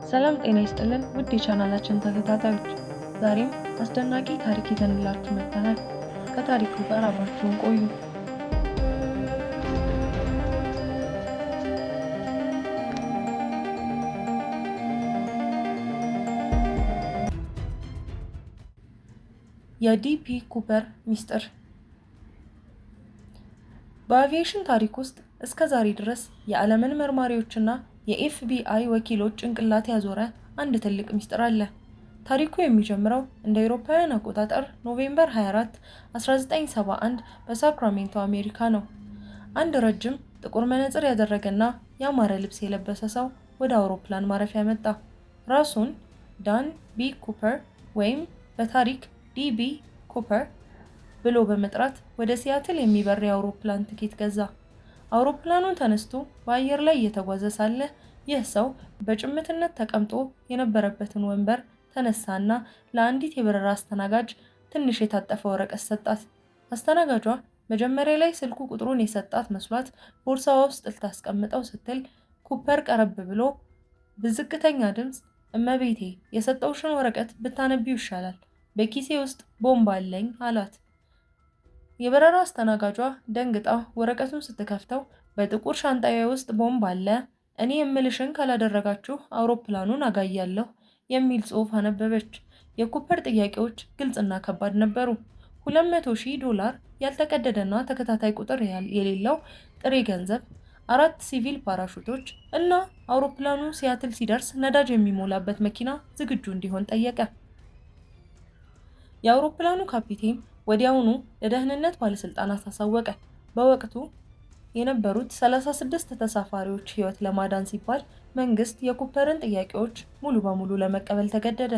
ሰላም ጤና ይስጥልን ውድ የቻናላችን ተከታታዮች፣ ዛሬም አስደናቂ ታሪክ ይዘንላችሁ መጥተናል። ከታሪኩ ጋር አብራችሁን ቆዩ። የዲፒ ኩፐር ሚስጥር። በአቪዬሽን ታሪክ ውስጥ እስከ ዛሬ ድረስ የዓለምን መርማሪዎችና የኤፍቢአይ ወኪሎች ጭንቅላት ያዞረ አንድ ትልቅ ሚስጥር አለ። ታሪኩ የሚጀምረው እንደ አውሮፓውያን አቆጣጠር ኖቬምበር 24 1971 በሳክራሜንቶ አሜሪካ ነው። አንድ ረጅም ጥቁር መነጽር ያደረገና ያማረ ልብስ የለበሰ ሰው ወደ አውሮፕላን ማረፊያ መጣ። ራሱን ዳን ቢ ኩፐር ወይም በታሪክ ዲቢ ኩፐር ብሎ በመጥራት ወደ ሲያትል የሚበር የአውሮፕላን ትኬት ገዛ። አውሮፕላኑን ተነስቶ በአየር ላይ እየተጓዘ ሳለ ይህ ሰው በጭምትነት ተቀምጦ የነበረበትን ወንበር ተነሳና ለአንዲት የበረራ አስተናጋጅ ትንሽ የታጠፈ ወረቀት ሰጣት። አስተናጋጇ መጀመሪያ ላይ ስልኩ ቁጥሩን የሰጣት መስሏት ቦርሳዋ ውስጥ ልታስቀምጠው ስትል ኩፐር ቀረብ ብሎ በዝቅተኛ ድምፅ እመቤቴ፣ የሰጠውሽን ወረቀት ብታነቢው ይሻላል፣ በኪሴ ውስጥ ቦምብ አለኝ አላት። የበረራ አስተናጋጇ ደንግጣ ወረቀቱን ስትከፍተው በጥቁር ሻንጣዬ ውስጥ ቦምብ አለ፣ እኔ የምልሽን ካላደረጋችሁ አውሮፕላኑን አጋያለሁ የሚል ጽሑፍ አነበበች። የኩፐር ጥያቄዎች ግልጽና ከባድ ነበሩ። $200,000 ያልተቀደደና ተከታታይ ቁጥር የሌለው ጥሬ ገንዘብ፣ 4 ሲቪል ፓራሹቶች እና አውሮፕላኑ ሲያትል ሲደርስ ነዳጅ የሚሞላበት መኪና ዝግጁ እንዲሆን ጠየቀ። የአውሮፕላኑ ካፒቴን ወዲያውኑ ለደህንነት ባለስልጣናት አሳወቀ። በወቅቱ የነበሩት 36 ተሳፋሪዎች ሕይወት ለማዳን ሲባል መንግስት የኩፐርን ጥያቄዎች ሙሉ በሙሉ ለመቀበል ተገደደ።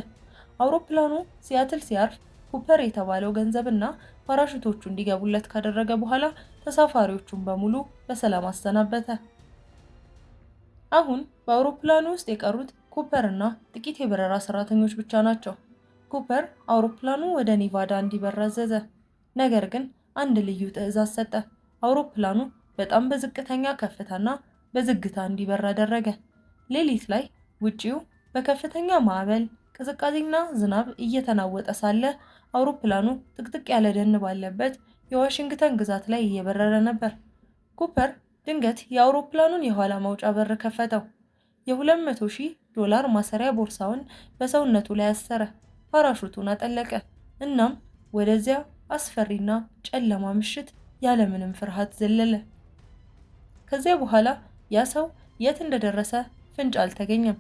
አውሮፕላኑ ሲያትል ሲያርፍ ኩፐር የተባለው ገንዘብና ፓራሹቶቹ እንዲገቡለት ካደረገ በኋላ ተሳፋሪዎቹን በሙሉ በሰላም አሰናበተ። አሁን በአውሮፕላኑ ውስጥ የቀሩት ኩፐር እና ጥቂት የበረራ ሰራተኞች ብቻ ናቸው። ኩፐር አውሮፕላኑ ወደ ኔቫዳ እንዲበር አዘዘ። ነገር ግን አንድ ልዩ ትዕዛዝ ሰጠ። አውሮፕላኑ በጣም በዝቅተኛ ከፍታና በዝግታ እንዲበር አደረገ። ሌሊት ላይ ውጪው በከፍተኛ ማዕበል፣ ቅዝቃዜና ዝናብ እየተናወጠ ሳለ አውሮፕላኑ ጥቅጥቅ ያለ ደን ባለበት የዋሽንግተን ግዛት ላይ እየበረረ ነበር። ኩፐር ድንገት የአውሮፕላኑን የኋላ መውጫ በር ከፈተው። $200,000 ማሰሪያ ቦርሳውን በሰውነቱ ላይ አሰረ። ፓራሹቱን አጠለቀ። እናም ወደዚያ አስፈሪና ጨለማ ምሽት ያለምንም ፍርሃት ዘለለ። ከዚያ በኋላ ያ ሰው የት እንደደረሰ ፍንጭ አልተገኘም።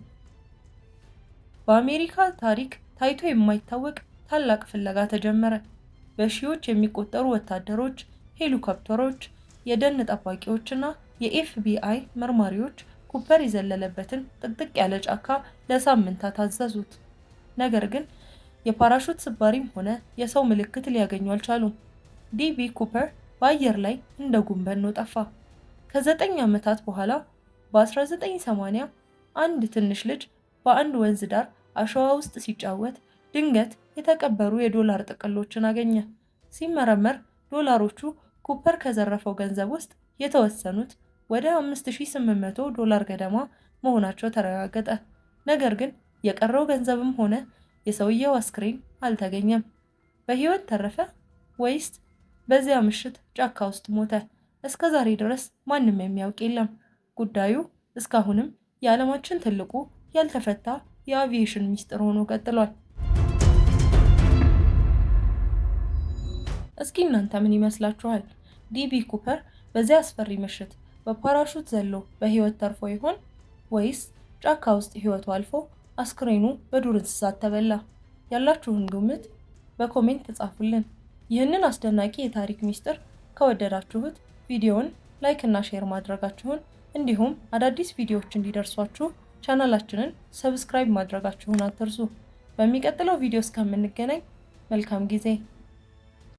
በአሜሪካ ታሪክ ታይቶ የማይታወቅ ታላቅ ፍለጋ ተጀመረ። በሺዎች የሚቆጠሩ ወታደሮች፣ ሄሊኮፕተሮች፣ የደን ጠባቂዎችና የኤፍቢአይ መርማሪዎች ኩፐር የዘለለበትን ጥቅጥቅ ያለ ጫካ ለሳምንታት አዘዙት። ነገር ግን የፓራሹት ስባሪም ሆነ የሰው ምልክት ሊያገኙ አልቻሉም። ዲቢ ኩፐር በአየር ላይ እንደ ጉም በኖ ጠፋ። ከ9 ዓመታት በኋላ በ1980 አንድ ትንሽ ልጅ በአንድ ወንዝ ዳር አሸዋ ውስጥ ሲጫወት ድንገት የተቀበሩ የዶላር ጥቅሎችን አገኘ። ሲመረመር ዶላሮቹ ኩፐር ከዘረፈው ገንዘብ ውስጥ የተወሰኑት ወደ $5,800 ገደማ መሆናቸው ተረጋገጠ። ነገር ግን የቀረው ገንዘብም ሆነ የሰውየው አስክሬን አልተገኘም። በሕይወት ተረፈ ወይስ በዚያ ምሽት ጫካ ውስጥ ሞተ? እስከ ዛሬ ድረስ ማንም የሚያውቅ የለም። ጉዳዩ እስካሁንም የዓለማችን ትልቁ ያልተፈታ የአቪዬሽን ሚስጥር ሆኖ ቀጥሏል። እስኪ እናንተ ምን ይመስላችኋል? ዲቢ ኩፐር በዚያ አስፈሪ ምሽት በፓራሹት ዘሎ በሕይወት ተርፎ ይሆን ወይስ ጫካ ውስጥ ሕይወቱ አልፎ አስክሬኑ በዱር እንስሳት ተበላ? ያላችሁን ግምት በኮሜንት ጻፉልን። ይህንን አስደናቂ የታሪክ ሚስጥር ከወደዳችሁት ቪዲዮውን ላይክ እና ሼር ማድረጋችሁን እንዲሁም አዳዲስ ቪዲዮዎች እንዲደርሷችሁ ቻናላችንን ሰብስክራይብ ማድረጋችሁን አትርሱ። በሚቀጥለው ቪዲዮ እስከምንገናኝ መልካም ጊዜ